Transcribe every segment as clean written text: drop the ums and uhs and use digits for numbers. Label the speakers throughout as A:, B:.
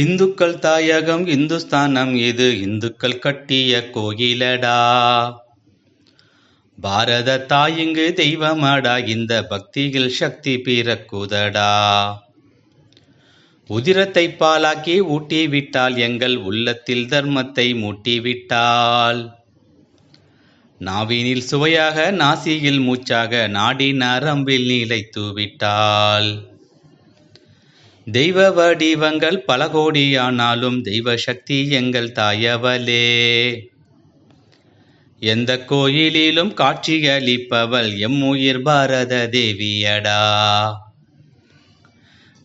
A: இந்துக்கள் தாயகம் இந்துஸ்தானம் இது இந்துக்கள் கட்டிய கோயிலடா. பாரத தாயிங்கு தெய்வமடா, இந்த பக்தியில் சக்தி பிறக்குதடா. உதிரத்தை பாலாக்கி ஊட்டிவிட்டால் எங்கள் உள்ளத்தில் தர்மத்தை மூட்டிவிட்டால், நாவினில் சுவையாக நாசியில் மூச்சாக நாடி நரம்பில் நிலைத்துவிட்டால், தெய்வ வடிவங்கள் பல கோடியானாலும் தெய்வ சக்தி எங்கள் தாயவளே. எந்த கோயிலிலும் காட்சியளிப்பவள் எம்முயிர் பாரத தேவியடா.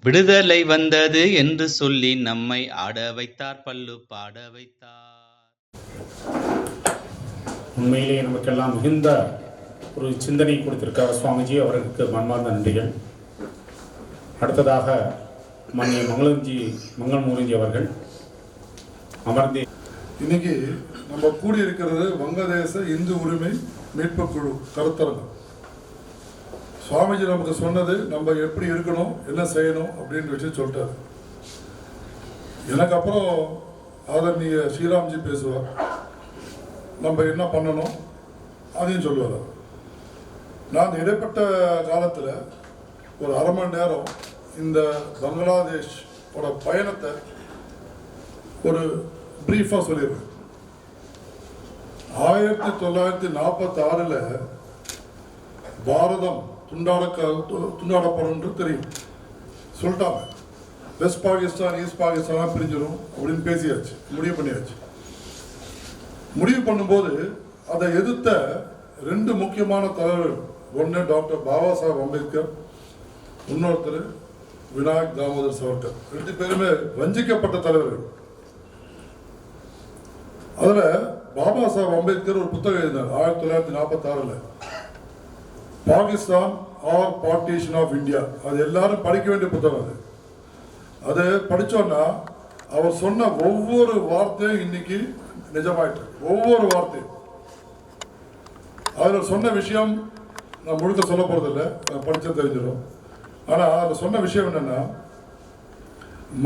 A: விடுதலை வந்தது என்று சொல்லி நம்மை ஆட வைத்தார், பல்லு பாட வைத்தார்.
B: உண்மையிலேயே நமக்கெல்லாம் மிகுந்த ஒரு சிந்தனை கொடுத்திருக்கார் சுவாமிஜி, அவர்களுக்கு மன்மார்ந்த நன்றிகள். அடுத்ததாக மன்னிய மங்களமூர்த்தி அவர்கள் அமர்ந்தே.
C: இன்னைக்கு நம்ம கூடியிருக்கிறது வங்கதேச இந்து உரிமை மீட்பு குழு கருத்தரங்கம். சுவாமிஜி நமக்கு சொன்னது நம்ம எப்படி இருக்கணும், என்ன செய்யணும் அப்படின்னு வச்சு சொல்லிட்டாரு. எனக்கு அப்புறம் ஆதரணிய ஸ்ரீராம்ஜி பேசுவார், நம்ம என்ன பண்ணணும் அதையும் சொல்லுவார். நான் இடைப்பட்ட காலத்தில் ஒரு அரை மணி நேரம் இந்த பங்களாதேஷோட பயணத்தை ஒரு பிரீஃபாக சொல்லிடுறேன். 1946 பாரதம் துண்டாடப்படும் தெரியும் சொல்லிட்டாங்க. வெஸ்ட் பாகிஸ்தான் ஈஸ்ட் பாகிஸ்தான் பிரிஞ்சிடும் அப்படின்னு பேசியாச்சு, முடிவு பண்ணியாச்சு. முடிவு பண்ணும்போது அதை எதிர்த்த 2 முக்கியமான தலைவர்கள், ஒன்று டாக்டர் பாபா சாஹேப் அம்பேத்கர், இன்னொருத்தர் விநாயக் தாமோதர் சவர்கர். 2 பேருமே வஞ்சிக்கப்பட்ட தலைவர்கள். அதுல பாபா சாஹேப் அம்பேத்கர் ஒரு புத்தகம் எழுதினார் 1946, Pakistan or partition of India. அது எல்லாரும் படிக்க வேண்டிய புத்தகம். அது படிச்சோன்னா அவர் சொன்ன ஒவ்வொரு வார்த்தையும் இன்னைக்கு நிஜமாயிட்டு. ஒவ்வொரு வார்த்தையும் அதில் சொன்ன விஷயம் நான் முழுக்க சொல்ல போறதில்லை, படிச்ச தெரிஞ்சிடும். ஆனால் அதில் சொன்ன விஷயம் என்னன்னா,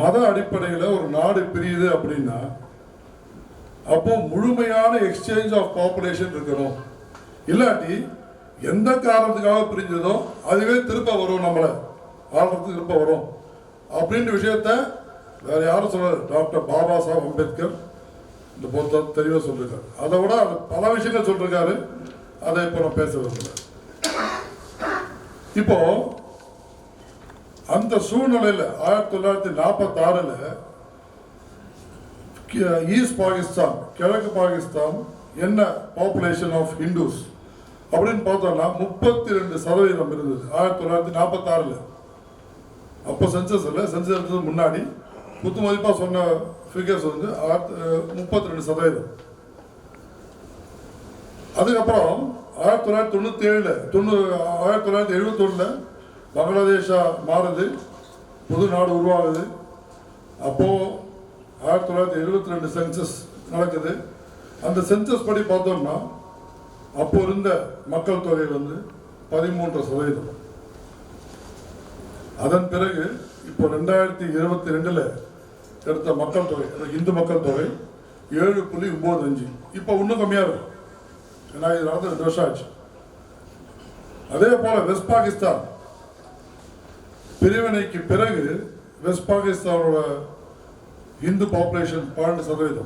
C: மத அடிப்படையில் ஒரு நாடு பிரியுது அப்படின்னா அப்போ முழுமையான எக்ஸ்சேஞ்ச் ஆஃப் பாப்புலேஷன் இருக்கணும். இல்லாட்டி எந்த காரணத்துக்காக பிரிஞ்சதோ அதுவே திருப்ப வரும், நம்மளை ஆடுறதுக்கு திருப்ப வரும் அப்படின்ற விஷயத்த வேற யாரும் சொல்ல, டாக்டர் பாபா சாஹேப் அம்பேத்கர் இந்த பொறுத்த தெளிவாக சொல்லியிருக்காரு. அதை விட பல விஷயங்கள் சொல்லியிருக்காரு, அதை இப்போ நான் பேச விரும்பல. இப்போ அந்த சூழ்நிலையில் 1946 ஈஸ்ட் பாகிஸ்தான், கிழக்கு பாகிஸ்தான் என்ன பாப்புலேஷன் ஆஃப் ஹிந்துஸ் அப்படின்னு பார்த்தோம்னா 32% இருந்தது 1946. அப்போ சென்சஸ் இல்லை, சென்சஸ் எடுத்தது முன்னாடி குத்து மதிப்பாக சொன்ன ஃபிகர்ஸ் வந்து 32%. அதுக்கப்புறம் 1971 பங்களாதேஷா மாறுது, புது நாடு உருவாகுது. அப்போது 1972 சென்சஸ் நடக்குது. அந்த சென்சஸ் படி பார்த்தோம்னா அப்போ இருந்த மக்கள் தொகை வந்து 13%. அதன் பிறகு இப்போ 2022 எடுத்த மக்கள் தொகை, இந்து மக்கள் தொகை 7.95. இப்போ இன்னும் கம்மியாக இருக்கும், ஏன்னா இது நடந்த 2 வருஷம் ஆச்சு. அதே போல வெஸ்ட் பாகிஸ்தான் பிரிவினைக்கு பிறகு வெஸ்ட் பாகிஸ்தானோட இந்து பாப்புலேஷன் 12%.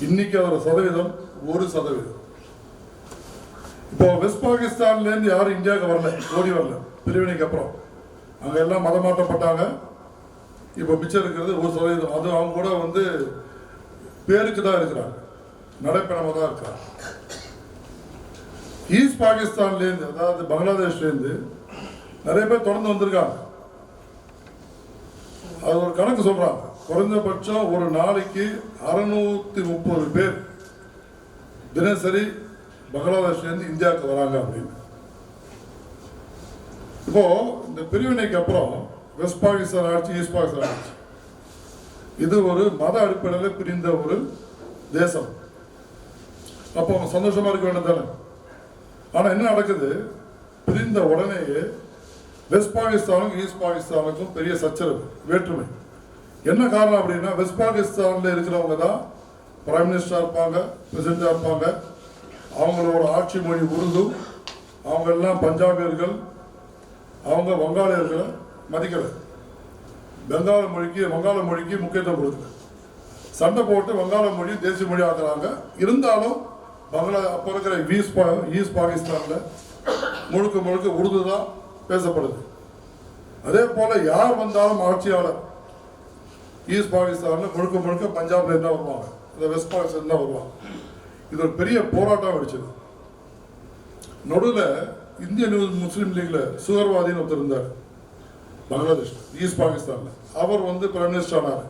C: இன்னைக்கு அதோட சதவீதம் 1%. இப்போ வெஸ்ட் பாகிஸ்தான்லேருந்து யாரும் இந்தியாவுக்கு வரல, ஓடி வரல பிரிவினைக்கு அப்புறம். அங்கே எல்லாம் மதமாற்றப்பட்டாங்க. இப்போ மிச்சம் இருக்கிறது 1%. அது அவங்க கூட வந்து பேருக்கு தான் இருக்கிறாங்க, நடைப்பயணமாக தான் இருக்கிறாங்க. ஈஸ்ட் பாகிஸ்தான்லேருந்து, அதாவது பங்களாதேஷ்லேருந்து நிறைய பேர் தொடர்ந்து வந்திருக்காங்க. அது ஒரு கணக்கு சொல்றாங்க, குறைந்தபட்சம் ஒரு நாளைக்கு 630 பேர் தினசரி பங்களாதேஷ்லேருந்து இந்தியாவுக்கு வராங்க அப்படின்னு. இப்போ இந்த பிரிவினைக்கு அப்புறம் வெஸ்ட் பாகிஸ்தான் ஆட்சி, ஈஸ்ட் பாகிஸ்தான் ஆட்சி, இது ஒரு மத அடிப்படையில் பிரிந்த ஒரு தேசம். அப்போ அவங்க சந்தோஷமா இருக்க வேண்டியது தானே. ஆனால் என்ன நடக்குது, பிரிந்த உடனேயே வெஸ்ட் பாகிஸ்தானுக்கும் ஈஸ்ட் பாகிஸ்தானுக்கும் பெரிய சச்சரவு, வேற்றுமை. என்ன காரணம் அப்படின்னா வெஸ்ட் பாகிஸ்தானில் இருக்கிறவங்க தான் பிரைம் மினிஸ்டராக இருப்பாங்க, பிரசிடண்டாக இருப்பாங்க. அவங்களோட ஆட்சி மொழி உருது. அவங்க எல்லாம் பஞ்சாபியர்கள், அவங்க வங்காளியர்களை மதிக்கலை. வங்காள மொழிக்கு முக்கியத்துவம் கொடுக்கல. சண்டை போட்டு வங்காள மொழி தேசிய மொழி ஆக்குறாங்க. இருந்தாலும் அப்போ இருக்கிற ஈஸ்ட் பாகிஸ்தானில் முழுக்க உருது தான் பேசப்படுது. அதே போல் யார் வந்தாலும் ஆட்சியாளர் ஈஸ்ட் பாகிஸ்தானில் முழுக்க பஞ்சாப்ல என்ன வருவாங்க, இந்த வெஸ்ட் பாகிஸ்தான் தான் வருவாங்க. இது ஒரு பெரிய போராட்டம் வெடிச்சது. நடுவில் இந்தியன் முஸ்லீம் லீக்ல சுகர்வாதின்னு ஒருத்தர் இருந்தார் பங்களாதேஷ், ஈஸ்ட் பாகிஸ்தானில். அவர் பிரைம் மினிஸ்டர் ஆனார்,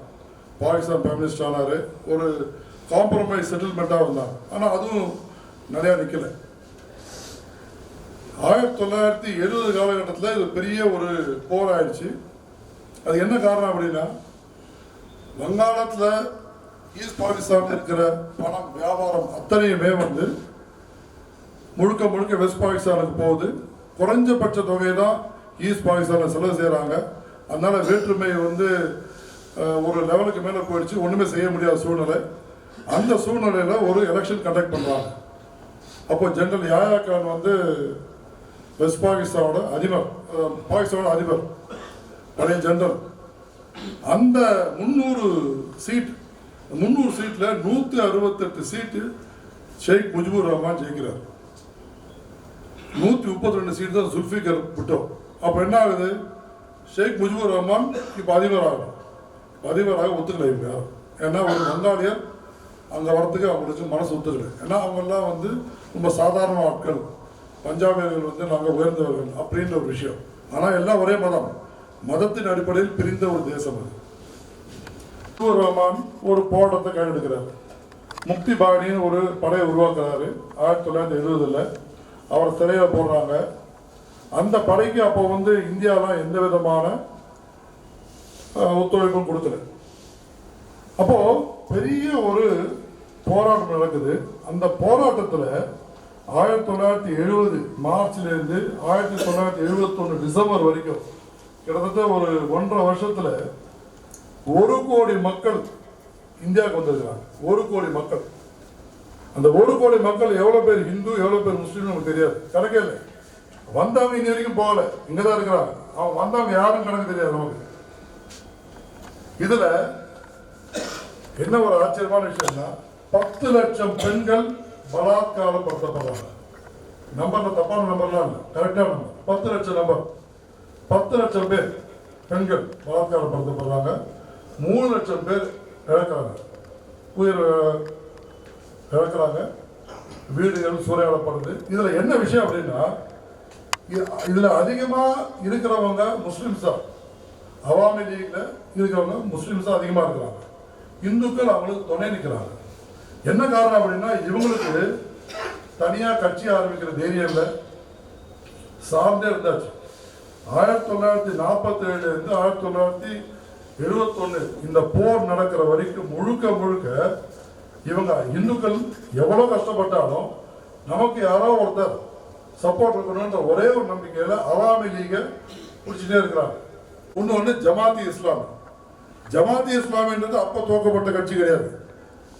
C: பாகிஸ்தான் பிரைம் மினிஸ்டர் ஆனார். ஒரு காம்ப்ரமைஸ் செட்டில்மெண்ட்டாக இருந்தாங்க. ஆனால் அதுவும் நிறையா நிற்கலை. 1970 காலகட்டத்தில் இது பெரிய ஒரு போர் ஆயிடுச்சு. அது என்ன காரணம் அப்படின்னா, வங்காளத்தில் ஈஸ்ட் பாகிஸ்தானில் இருக்கிற பணம் வியாபாரம் அத்தனையுமே முழுக்க வெஸ்ட் பாகிஸ்தானுக்கு போகுது. குறைஞ்சபட்ச தொகை தான் ஈஸ்ட் பாகிஸ்தானில் செலவு செய்கிறாங்க. அதனால வேற்றுமை ஒரு லெவலுக்கு மேலே போயிடுச்சு, ஒன்றுமே செய்ய முடியாத சூழ்நிலை. அந்த சூழ்நிலையில் ஒரு எலெக்ஷன் கண்டக்ட் பண்ணுறாங்க. அப்போ ஜெனரல் யாயா கான் வெஸ்ட் பாகிஸ்தானோட அதிபர், பழைய ஜெனரல். அந்த 300 சீட்டில் 168 சீட்டு ஷேக் முஜிபுர் ரஹ்மான் ஜெயிக்கிறார். 132 சீட்டு தான் ஜுல்ஃபிகர் புட்டோ. அப்போ என்ன ஆகுது, ஷேக் முஜிபுர் ரஹ்மான் இப்போ அதிபராக ஒத்துக்கலை இவங்க. ஏன்னா ஒரு வங்காளியர் அங்கே வரத்துக்கு அவங்களுக்கு மனசு ஒத்துக்கலை. ஏன்னா அவங்கெல்லாம் ரொம்ப சாதாரண ஆட்கள், பஞ்சாபியர்கள் நாங்கள் உயர்ந்தவர்கள் அப்படின்ற ஒரு விஷயம். ஆனால் எல்லாம் ஒரே மதத்தின் அடிப்படையில் பிரிந்த ஒரு தேசம் அது. முஜிபுர் ரஹ்மான் ஒரு போராட்டத்தை கையெடுக்கிறார். முக்தி பாகனின்னு ஒரு படையை உருவாக்குறாரு 1970. அவர் சிறையில் போடுறாங்க. அந்த படைக்கு அப்போ இந்தியாலாம் எந்த விதமான ஒத்துழைப்பும் கொடுக்கல. அப்போ பெரிய ஒரு போராட்டம் நடக்குது. அந்த போராட்டத்தில் 1970 மார்ச்லேருந்து 1971 டிசம்பர் வரைக்கும் கிட்டத்தட்ட ஒரு 1.5 வருஷத்துல 1 கோடி மக்கள் இந்தியாவுக்கு வந்திருக்கிறாங்க. 1 கோடி மக்கள். அந்த 1 கோடி மக்கள் எவ்வளவு பேர் ஹிந்து, எவ்வளவு பேர் முஸ்லீம் நமக்கு தெரியாது, கணக்கே இல்லை. வந்தவங்க இங்க வரைக்கும் போகல, இங்கதான் இருக்கிறாங்க. அவங்க வந்தவங்க யாரும் கணக்கு தெரியாது நமக்கு. இதுல என்ன ஒரு ஆச்சரியமான விஷயம்னா, 10 லட்சம் பெண்கள் பலாத்காரப்படுத்தப்படுறாங்க. நம்பர்ல தப்பான நம்பர்லாம் இல்லை, கரெக்டான நம்பர். 10 லட்சம் நம்பர். 10 லட்சம் பேர் பெண்கள் பலாத்காரப்படுத்தப்படுறாங்க. 3 லட்சம் பேர் உயிர் இழக்கிறாங்க. வீடுகள் சூறையாடப்படுது. இதுல என்ன விஷயம் அப்படின்னா, இதுல அதிகமா இருக்கிறவங்க முஸ்லிம்ஸ் தான். அவாமி லீக்ல இருக்கிறவங்க முஸ்லிம்ஸ் தான் அதிகமா இருக்கிறாங்க. இந்துக்கள் அவங்களுக்கு துணை நிற்கிறாங்க. என்ன காரணம் அப்படின்னா, இவங்களுக்கு தனியா கட்சி ஆரம்பிக்கிற தைரியம் இல்லை, சார்ந்தே இருந்தாச்சு. 1947 இருந்து 1971 இந்த போர் நடக்கிற வரைக்கும் முழுக்க இவங்க இந்துக்கள் எவ்வளவு கஷ்டப்பட்டாலும் நமக்கு யாரோ ஒருத்தர் சப்போர்ட் இருக்கணும்ன்ற ஒரே ஒரு நம்பிக்கையில அவாமி லீக பிடிச்சிட்டே இருக்கிறாங்க. இன்னொன்று ஜமாத்தி இஸ்லாமின்றது அப்போ துவக்கப்பட்ட கட்சி கிடையாது,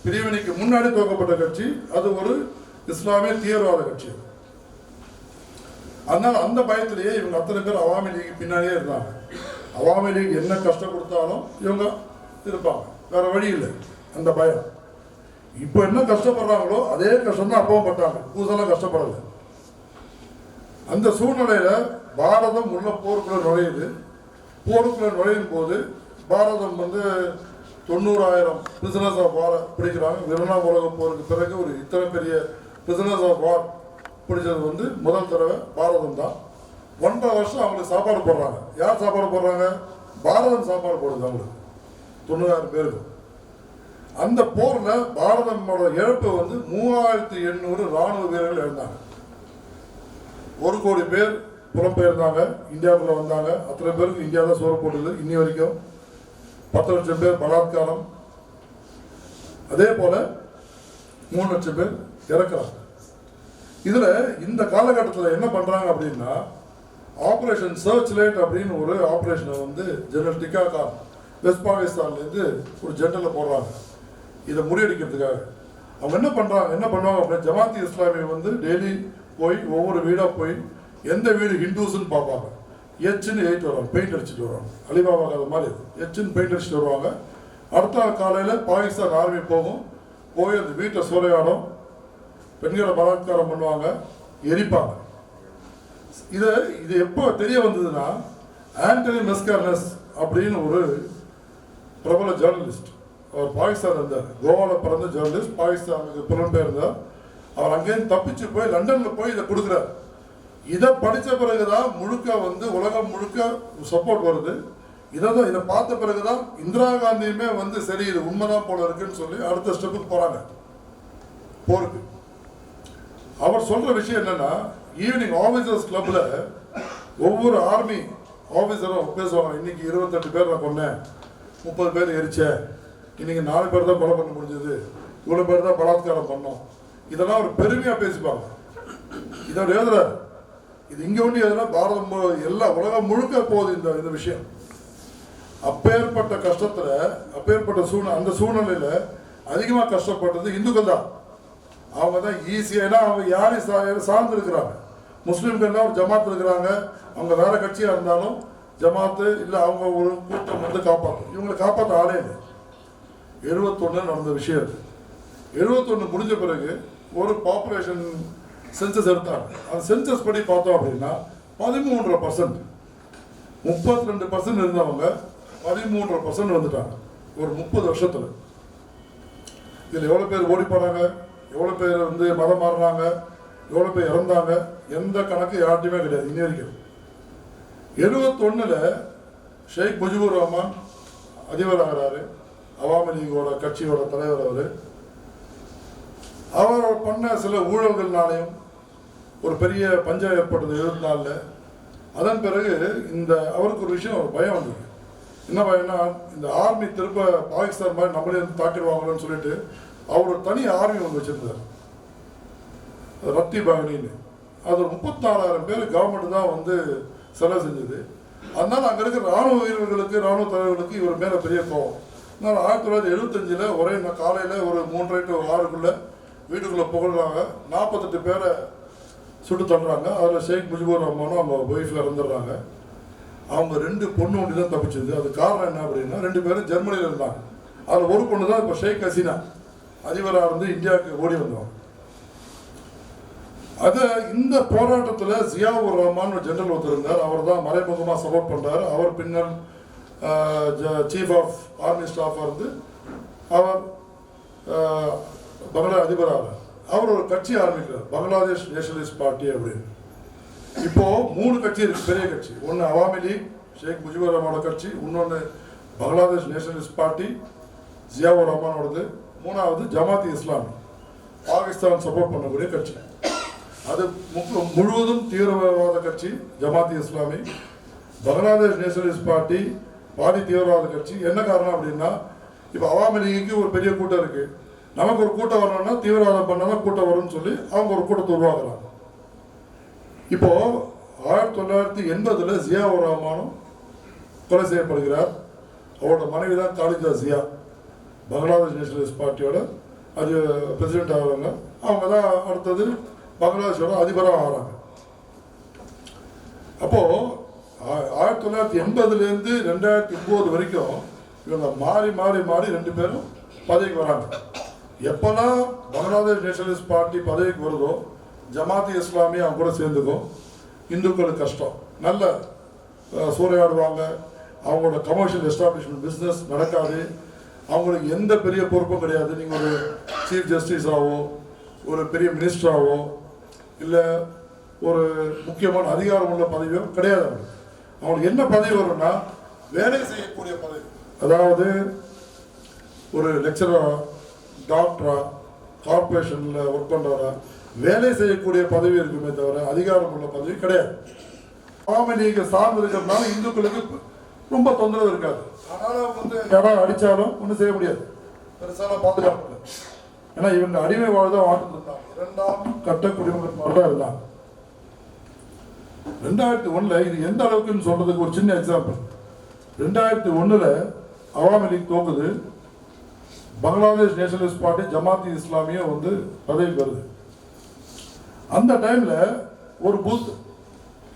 C: பிரிவினைக்கு முன்னாடி துவக்கப்பட்ட கட்சி. அது ஒரு இஸ்லாமிய தீவிரவாத கட்சி. அதனால அந்த பயத்திலேயே இவங்க அத்தனை பேர் அவாமி லீக் பின்னாடியே இருந்தாங்க. அவாமி லீக் என்ன கஷ்டம் கொடுத்தாலும் இவங்க இருப்பாங்க, வேற வழி இல்லை. அந்த பயம். இப்போ என்ன கஷ்டப்படுறாங்களோ அதே கஷ்டம் தான் அப்பவும் பட்டாங்க, புதுசெல்லாம் கஷ்டப்படலை. அந்த சூழ்நிலையில பாரதம் உள்ள போருக்குள்ள நுழையுது. போருக்குள்ள நுழையும் போது பாரதம் 90,000 பிரிசனர்ஸ் ஆஃப் வார் பிடிக்கிறாங்க. 2ஆம் உலக போருக்கு பிறகு ஒரு இத்தனை பெரிய பிரிசனர்ஸ் ஆஃப் வார் பிடிச்சது முதல் தடவை பாரதம் தான். 1.5 வருஷம் அவங்களுக்கு சாப்பாடு போடுறாங்க. யார் சாப்பாடு போடுறாங்க? பாரதம் சாப்பாடு போடுது அவங்களுக்கு, 90,000 பேருக்கு. அந்த போர்ல பாரதமோட இழப்பு 3,800 ராணுவ வீரர்கள் இழந்தாங்க. 1 கோடி பேர் புலம்பெயர்ந்தாங்க, இந்தியாவுக்குள்ள வந்தாங்க. அத்தனை பேருக்கு இந்தியா தான் சோறு போடுது இன்னி வரைக்கும். 10 லட்சம் பேர் பலாத்காரம். அதே போல 3 லட்சம் பேர் இறக்குறாங்க. இதுல இந்த காலகட்டத்தில் என்ன பண்றாங்க அப்படின்னா, ஆபரேஷன் சர்ச் லைட் அப்படின்னு ஒரு ஆபரேஷனை ஜெனரல் டிகா கான் வெஸ்ட் பாகிஸ்தான்லேருந்து ஒரு ஜெண்டலில் போடுறாங்க இதை முறியடிக்கிறதுக்காக. அவங்க என்ன பண்ணுவாங்க அப்படின்னா, ஜமாத்தி இஸ்லாமியை வந்து டெய்லி போய் ஒவ்வொரு வீடாக போய் எந்த வீடு ஹிந்துஸ்ன்னு பார்ப்பாங்க. எச்சுன்னு எழுதிட்டு வருவாங்க, பெயிண்ட் அடிச்சுட்டு வருவாங்க. அலிபாபா அது மாதிரி எச்சுன்னு பெயிண்ட் அடிச்சுட்டு வருவாங்க. அடுத்த நாள் காலையில் பாகிஸ்தான் ஆர்மி போய் அந்த வீட்டை சூறையாடும், பெண்களை பலாத்காரம் பண்ணுவாங்க, எரிப்பாங்க. இது எப்போ தெரிய வந்ததுன்னா, ஆண்டனி மெஸ்கார்னஸ் அப்படின்னு ஒரு பிரபல ஜேர்னலிஸ்ட், அவர் பாகிஸ்தான் இருந்தார், கோவாவில் பிறந்த ஜேர்னலிஸ்ட், பாகிஸ்தானுக்கு புலம்பெயர்ந்தார். அவர் அங்கேருந்து தப்பிச்சு போய் லண்டனில் போய் இதை கொடுக்குறார். இதை படித்த பிறகுதான் முழுக்க வந்து உலகம் முழுக்க சப்போர்ட் வருது. இதை பார்த்த பிறகுதான் இந்திரா காந்தியுமே வந்து சரி இது உண்மைதான் போல இருக்குன்னு சொல்லி அடுத்த ஸ்டெப்புக்கு போறாங்க போருக்கு. அவர் சொல்ற விஷயம் என்னன்னா, ஈவினிங் ஆபீசர்ஸ் கிளப்ல ஒவ்வொரு ஆர்மி ஆபீசரும் பேசுவாங்க. இன்னைக்கு 28 பேர் நான் கொன்னேன், 30 பேர் எரிச்சேன், இன்னைக்கு 4 பேர் தான் கொலை பண்ண முடிஞ்சது, இவ்வளவு பேர் தான் பலாத்காரம் பண்ணோம். இதெல்லாம் ஒரு பெருமையா பேசிப்பாங்க. இதை எழுதுறாரு. இது இங்க ஒண்ணு எதுனா பாரதம் எல்லா உலகம் முழுக்க போகுது இந்த விஷயம். அப்பேற்பட்ட கஷ்டத்துல, அப்பேற்பட்ட அந்த சூழ்நிலையில அதிகமா கஷ்டப்பட்டது இந்துக்கள் தான். அவங்க தான் ஈஸியா, ஏன்னா அவங்க யாரையும் சார்ந்து இருக்கிறாங்க. முஸ்லீம்கள் ஒரு ஜமாத் இருக்கிறாங்க, அவங்க வேற கட்சியா இருந்தாலும் ஜமாத்து இல்லை அவங்க ஒரு கூட்டம் வந்து காப்பாற்றும். இவங்களை காப்பாற்ற ஆளே இல்லை. 71 நடந்த விஷயம். 71 முடிஞ்ச பிறகு ஒரு பாப்புலேஷன் சென்சஸ் எடுத்தாங்க. அந்த சென்சஸ் படி பார்த்தோம் அப்படின்னா 13%, 32% இருந்தவங்க 13% வந்துட்டாங்க ஒரு 30 வருஷத்துல. இதில் எவ்வளோ பேர் ஓடி போனாங்க, எவ்வளோ பேர் வந்து மதம் மாறினாங்க, எவ்வளோ பேர் இறந்தாங்க, எந்த கணக்கு யார்ட்டையுமே கிடையாது இன்னி வரைக்கும். 71 ஷேக் முஜிபுர் ரஹ்மான் அதிபர் ஆகிறாரு, அவாமி லீகோட கட்சியோட தலைவர். அவர் பண்ண சில ஊழல்கள்னாலையும் ஒரு பெரிய பஞ்சம் ஏற்பட்டது 74. அதன் பிறகு அவருக்கு ஒரு விஷயம், ஒரு பயம் வந்தது. என்ன பயம்னா, இந்த ஆர்மி திரும்ப பாகிஸ்தான் மாதிரி நம்மளே வந்து தாக்கிடுவாங்களோன்னு சொல்லிட்டு அவர் ஒரு தனி ஆர்மி ஒன்று வச்சிருந்தார், ரத்தி பாகனின்னு. அது ஒரு 34,000 பேர் கவர்மெண்ட் தான் வந்து செலவு செஞ்சது. அதனால அங்கே இருக்கிற ராணுவ வீரர்களுக்கு, ராணுவ தலைவர்களுக்கு இவர் மேலே பெரிய கோவம். அதனால் 1975 ஒரே காலையில் ஒரு 3:30 to 6 வீட்டுக்குள்ளே புகழ்றாங்க. 48 பேரை சுட்டு தள்ளுறாங்க. அதில் ஷேக் முஜிபுர் ரஹ்மானும் அவங்க ஒய்ஃப் இறந்துடுறாங்க. அவங்க 2 பொண்ணு ஒன்று தான் தப்பிச்சது. அது காரணம் என்ன அப்படின்னா, 2 பேரும் ஜெர்மனியில் இருந்தாங்க. அதில் ஒரு பொண்ணு தான் இப்போ ஷேக் ஹசீனா அதிபராக இருந்து இந்தியாவுக்கு ஓடி வந்தோம். இந்த போராட்டத்தில் ஜியாவுர் ரஹ்மான் ஜெனரல் ஒருத்தர் இருந்தார். அவர் தான் மறைமுகமாக சப்போர்ட் பண்ணுறாரு. அவர் பின்னர் சீஃப் ஆஃப் ஆர்மி ஸ்டாஃபாக இருந்து அவர் பங்களா அதிபராக அவர் ஒரு கட்சி ஆரம்பிக்கிறார், பங்களாதேஷ் நேஷனலிஸ்ட் பார்ட்டி அப்படின்னு. இப்போ 3 கட்சி இருக்கு, பெரிய கட்சி. ஒன்று அவாமி லீக், ஷேக் முஜிபுர் ரஹ்மானோட கட்சி. இன்னொன்று பங்களாதேஷ் நேஷனலிஸ்ட் பார்ட்டி, ஜியாவுர் ரஹ்மானோடது. 3வது ஜமாத்தி இஸ்லாமி, பாகிஸ்தான் சப்போர்ட் பண்ணக்கூடிய கட்சி. அது முழுவதும் தீவிரவாத கட்சி ஜமாத்தி இஸ்லாமி. பங்களாதேஷ் நேஷனலிஸ்ட் பார்ட்டி பாதி தீவிரவாத கட்சி. என்ன காரணம் அப்படின்னா, இப்போ அவாமி லீக்கு ஒரு பெரிய கூட்டம் இருக்கு, நமக்கு ஒரு கூட்டம் வரணும்னா தீவிரவாதம் பண்ணாதான் கூட்டம் வரும்னு சொல்லி அவங்க ஒரு கூட்டத்தை உருவாக்குறாங்க. இப்போ 1980 ஜியாவுர் ரஹ்மானும் கொலை செய்யப்படுகிறார். அவரோட மனைவி தான் காலிதா ஜியா, பங்களாதேஷ் நேஷனலிஸ்ட் பார்ட்டியோட அது பிரசிடென்ட் ஆகிறாங்க. அவங்க தான் அடுத்தது பங்களாதேஷோட அதிபராக ஆகிறாங்க. அப்போ 1980 2009 வரைக்கும் இவங்க மாறி மாறி மாறி 2 பேரும் பதவிக்கு வராங்க. எப்பெல்லாம் பங்களாதேஷ் நேஷனலிஸ்ட் பார்ட்டி பதவிக்கு வருதோ, ஜமாத்தி இஸ்லாமி அவங்க கூட சேர்ந்துக்கும். இந்துக்களுக்கு கஷ்டம், நல்ல சூறையாடுவாங்க. அவங்களோட கமர்ஷியல் எஸ்டாப்ளிஷ்மெண்ட் பிஸ்னஸ் நடக்காது. அவங்களுக்கு எந்த பெரிய பொறுப்பும் கிடையாது. நீங்கள் ஒரு சீஃப் ஜஸ்டிஸாவோ, ஒரு பெரிய மினிஸ்டராவோ, இல்லை ஒரு முக்கியமான அதிகாரம் உள்ள பதவியோ கிடையாது. அவங்களுக்கு என்ன பதவி வரும்னா, வேலை செய்யக்கூடிய பதவி. அதாவது ஒரு லெக்சரரா, டாக்டரா, கார்பரேஷனில் ஒர்க் பண்ணுறவரா, வேலை செய்யக்கூடிய பதவி இருக்குமே தவிர அதிகாரம் உள்ள பதவி கிடையாது. அவாமி லீக் சார்ந்து இருக்கிறதுனால இந்துக்களுக்கு ரொம்ப தொந்தரவு இருக்காது. அதனால் வந்து யாராவது அடித்தாலும் ஒன்றும் செய்ய முடியாது, பெருசாக பாதுகாப்பு இல்லை. ஏன்னா இவங்க அடிமை வாழ்தான் வாழ்ந்துட்டு இருந்தாங்க. 2ஆம் கட்ட குடிமகன் தான் இருந்தாங்க. 2001 இது எந்த அளவுக்குன்னு சொல்றதுக்கு ஒரு சின்ன எக்ஸாம்பிள். 2001 அவாமி லீக் தோக்குது. பங்களாதேஷ் நேஷனலிஸ்ட் பார்ட்டி ஜமாத்தி இஸ்லாமிய வந்து பதவிக்கு வருது. அந்த டைம்ல ஒரு பூத்,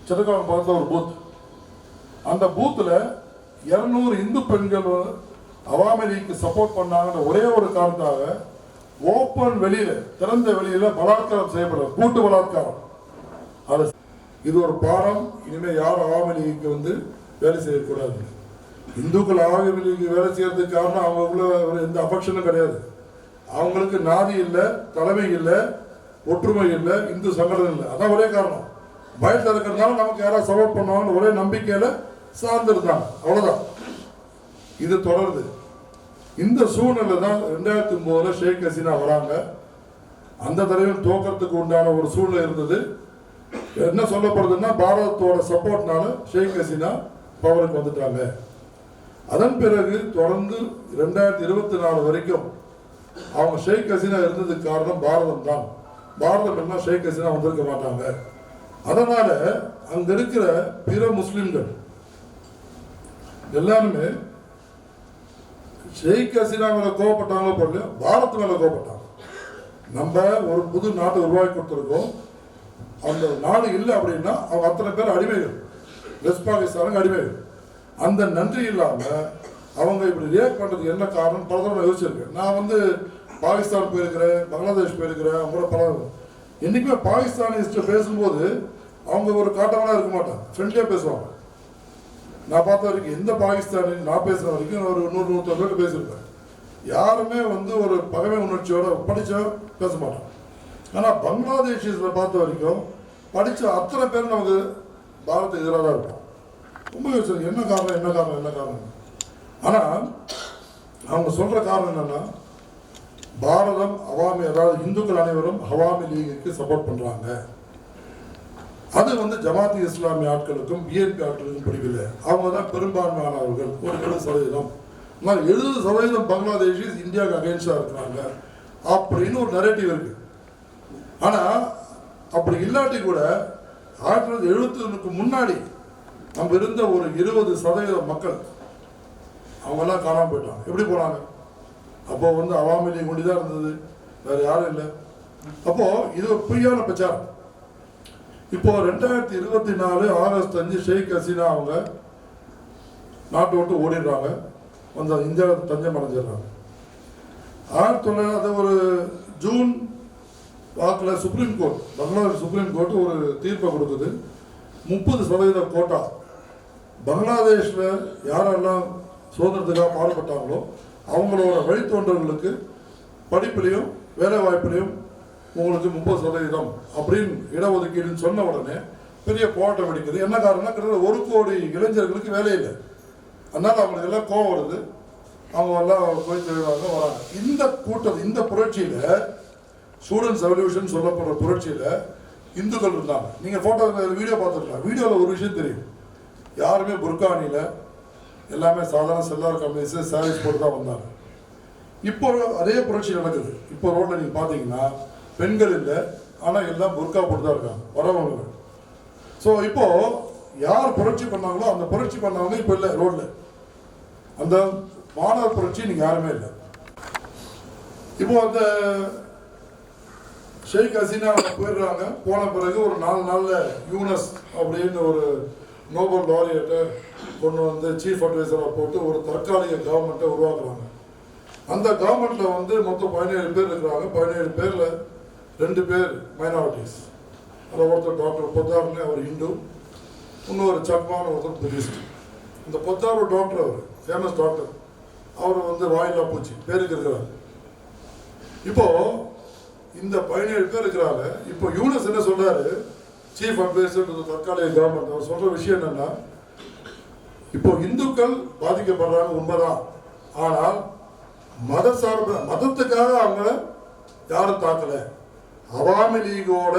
C: சிதகாலம் பார்த்த ஒரு பூத், அந்த பூத்துல 200 இந்து பெண்கள் அவாமி லீக்கு சப்போர்ட் பண்ணாங்கன்ற ஒரே ஒரு காரணத்தாக ஓப்பன் வெளியில, திறந்த வெளியில பலாத்காரம் செய்யப்படுறது, கூட்டு பலாத்காரம். அது இது ஒரு பாடம். இனிமே யாரும் அவாமி லீக்கு வந்து வேலை செய்யக்கூடாது. இந்துக்கள் அவாமி லீக்கு வேலை செய்யறதுக்கு காரணம் அவங்களுக்குள்ள எந்த அபக்ஷனும் கிடையாது. அவங்களுக்கு நாதி இல்லை, தலைமை இல்லை, ஒற்றுமை இல்லை, இந்து சங்கடம் இல்லை. அதான் ஒரே காரணம். பயத்தில் இருக்கிறதுனால நமக்கு யாராவது சப்போர்ட் பண்ணுவாங்கன்னு ஒரே நம்பிக்கையில சார்ந்திருந்தாங்க, அவ்வளவுதான். இது தொடருது. இந்த சூழ்நிலை தான் 2009 ஷேக் ஹசீனா வராங்க. அந்த தடவையும் தோக்கத்துக்கு உண்டான ஒரு சூழ்நிலை இருந்தது. என்ன சொல்லப்படுதுன்னா, பாரதத்தோட சப்போர்ட்னால ஷேக் ஹசீனா பவருக்கு வந்துட்டாங்க. அதன் பிறகு தொடர்ந்து 2024 வரைக்கும் அவங்க ஷேக் ஹசீனா இருந்ததுக்கு காரணம் பாரதம் தான். பாரதம் என்ன ஷேக் ஹசீனா வந்திருக்க மாட்டாங்க. அதனால அங்க இருக்கிற பிற முஸ்லிம்கள் எல்லாருமே ஷேக் ஹசீனா மேல கோவப்பட்டாங்களோ போல பாரத் மேல கோவப்பட்டாங்க. நம்ம ஒரு புது நாட்டை உருவாக்கி கொடுத்துருக்கோம். அந்த நாடு இல்லை அப்படின்னா அவங்க அத்தனை பேர் அடிமைகள், வெஸ்ட் பாகிஸ்தானுக்கு அடிமைகள். அந்த நன்றி இல்லாம அவங்க இப்படி ரியாக்ட் பண்றதுக்கு என்ன காரணம் பல தடவை யோசிச்சிருக்கேன். நான் வந்து பாகிஸ்தான் போயிருக்கிறேன், பங்களாதேஷ் போயிருக்கிறேன். அவங்க கூட பல என்னைக்குமே பாகிஸ்தானிஸ்ட் பேசும்போது அவங்க ஒரு காட்டவனா இருக்க மாட்டாங்க, ஃப்ரெண்ட்லியா பேசுவாங்க. நான் பார்த்த வரைக்கும் எந்த பாகிஸ்தானி நான் பேசுற வரைக்கும் ஒரு 100-150 பேர் பேசியிருப்பேன். யாருமே வந்து ஒரு பகைமை உணர்ச்சியோட படிச்சா பேச மாட்டோம். ஆனா பங்களாதேஷில் பார்த்த வரைக்கும் படிச்ச அத்தனை பேர் நமக்கு பாரத எதிராக தான் இருப்போம். ரொம்ப யோசிச்சு என்ன காரணம். ஆனா அவங்க சொல்ற காரணம் என்னன்னா, பாரதம் அவாமி, அதாவது இந்துக்கள் அனைவரும் அவாமி லீகுக்கு சப்போர்ட் பண்றாங்க. அது வந்து ஜமாத்தி இஸ்லாமிய ஆட்களுக்கும் பிஎன்பி ஆட்களுக்கும் பிடிக்கல. அவங்க தான் பெரும்பான்மையானவர்கள், ஒரு 70%. 70% பங்களாதேஷிஸ் இந்தியாவுக்கு அகைன்ஸ்டா இருக்கிறாங்க அப்படின்னு ஒரு நரேட்டிவ் இருக்கு. ஆனா அப்படி இல்லாட்டி கூட 1971 முன்னாடி நம்ம இருந்த ஒரு 20% மக்கள் அவங்க எல்லாம் காணாம போயிட்டாங்க. எப்படி போனாங்க? அப்போ வந்து அவாமி லீக் கொண்டுதான் இருந்தது, வேற யாரும் இல்லை. அப்போ இது ஒரு பொய்யான பிரச்சாரம். இப்போ 2024 ஆகஸ்ட் 5 ஷேக் ஹசீனா அவங்க நாட்டை விட்டு ஓடிடுறாங்க, வந்து இந்தியாவில் தஞ்சம் அடைஞ்சிடுறாங்க. 1900 ஒரு ஜூன் வாக்கில் supreme court, Bangladesh supreme court ஒரு தீர்ப்பை கொடுக்குது. 30% கோட்டா பங்களாதேஷில் யாரெல்லாம் சுதந்திரத்துக்காக பாடுபட்டாங்களோ அவங்களோட வழித்தோன்றல்களுக்கு படிப்பிலையும் வேலை வாய்ப்பிலையும் உங்களுக்கு 30% அப்படின்னு இடஒதுக்கீடுன்னு சொன்ன உடனே பெரிய போராட்டம் வெடிக்குது. என்ன காரணம்னா, கிட்டத்தட்ட 1 கோடி இளைஞர்களுக்கு வேலை இல்லை. அதனால அவங்களுக்கு எல்லாம் கோவம் வருது. அவங்க எல்லாம் போய் தெரிவாங்க வராங்க. இந்த கூட்டம், இந்த புரட்சியில ஸ்டூடெண்ட்ஸ் ரெவல்யூஷன் சொல்லப்படுற புரட்சியில இந்துக்கள் இருந்தாங்க. நீங்க போட்டோ வீடியோ பார்த்துருக்கலாம். வீடியோவில் ஒரு விஷயம் தெரியும், யாருமே புர்கானில, எல்லாமே சாதாரண செல்லார் கம்பெனிஸ் சாரீஸ் போட்டு தான் வந்தாங்க. இப்போ அதே புரட்சி நடக்குது. இப்போ ரோட்ல நீங்க பாத்தீங்கன்னா பெண்கள் இல்லை, ஆனா எல்லாம் புர்கா போட்டு தான் இருக்காங்க வரவங்க. ஸோ இப்போ யார் புரட்சி பண்ணாங்களோ அந்த புரட்சி பண்ணவங்க இப்போ இல்லை ரோட்ல. அந்த மாணவர் புரட்சி நீங்க யாருமே இல்லை. இப்போ அந்த ஷேக் ஹசீனா போயிடுறாங்க. போன பிறகு ஒரு 4 நாள்ல யூனஸ் அப்படின்னு ஒரு நோபல் லாரியட்டை கொண்டு வந்து சீஃப் அட்வைசராக போட்டு ஒரு தற்காலிக கவர்மெண்ட்டை உருவாக்குறாங்க. அந்த கவர்மெண்ட்ல வந்து மொத்தம் 17 பேர் இருக்கிறாங்க. 17 பேர்ல 2 பேர் மைனாரிட்டிஸ். அதில் ஒருத்தர் டாக்டர் பொத்தார்னு, அவர் இந்து, இன்னொரு சக்மான்னு ஒருத்தர் புத்திஸ்ட். இந்த பொத்தார் டாக்டர், அவர் ஃபேமஸ் டாக்டர், அவர் வந்து வாயிலா பூச்சி பேருக்கு இருக்கிறார். இப்போ இந்த 17 பேர் இருக்கிறாங்க. இப்போ யூனஸ் என்ன சொல்றாரு, சீஃப் அட்வைசர் தற்காலிக கவர்மெண்ட், அவர் சொல்ற விஷயம் என்னன்னா, இப்போ இந்துக்கள் பாதிக்கப்படுறாங்க உண்மைதான், ஆனால் மத சார்பு மதத்துக்காக அவங்க யாரும் தாக்கல, அவாமி லீகோட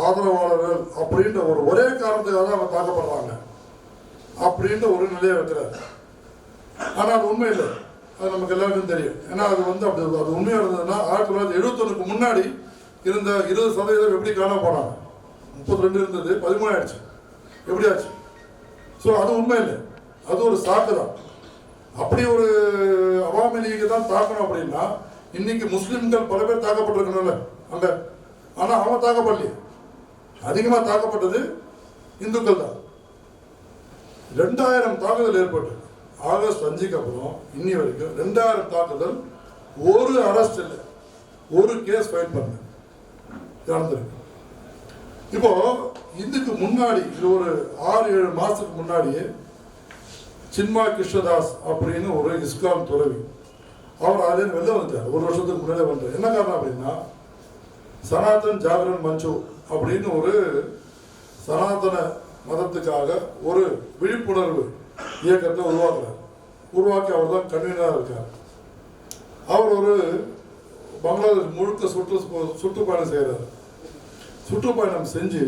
C: ஆதரவாளர்கள் அப்படின்ற ஒரே காரணத்துக்காக அவங்க தாக்கப்படுறாங்க அப்படின்ற ஒரு நிலையை வைக்கிறார். ஆனால் அது உண்மை இல்லை, அது நமக்கு எல்லாருக்கும் தெரியும். ஏன்னா அது வந்து அப்படி அது உண்மையாக இருந்ததுன்னா 1971 முன்னாடி இருந்த 20% எப்படி காணாம போனாங்க. 32 இருந்தது, 13 ஆயிடுச்சு. எப்படி ஆச்சு? ஸோ அது உண்மை இல்லை, அது ஒரு சாக்கு தான். அப்படி ஒரு அவாமி லீக் தான் தாக்கணும் அப்படின்னா இன்னைக்கு முஸ்லிம்கள் பல பேர் தாக்கப்பட்டிருக்கணும்ல அங்க. ஆனா அவங்க தாக்கப்படலையே, அதிகமா தாக்கப்பட்டது இந்துக்கள் தான். 2000 தாக்குதல் ஏற்பட்டு ஆகஸ்ட் 5க்கு அப்புறம் இன்னி வரைக்கும் 2000 தாக்குதல், ஒரு அரெஸ்ட் இல்லை, ஒரு கேஸ் ஃபைல் பண்ண நடந்திருக்கு. இப்போ இதுக்கு முன்னாடி இது ஒரு 6-7 மாசத்துக்கு முன்னாடியே சின்மா கிருஷ்ணதாஸ் அப்படின்னு ஒரு இஸ்கான் துறவி, அவர் அதுலேருந்து வெளில வந்துட்டார். ஒரு வருஷத்துக்கு முன்னாடியே வந்துட்டார். என்ன காரணம் அப்படின்னா சனாதன் ஜாகரன் மஞ்சு அப்படின்னு ஒரு சனாதன மதத்துக்காக ஒரு விழிப்புணர்வு இயக்கத்தை உருவாக்கி அவர் தான் கன்வீனராக இருக்கார். அவர் ஒரு பங்களாதேஷ் முழுக்க சுற்றுப்பயணம் செய்கிறார். சுற்றுப்பயணம் செஞ்சு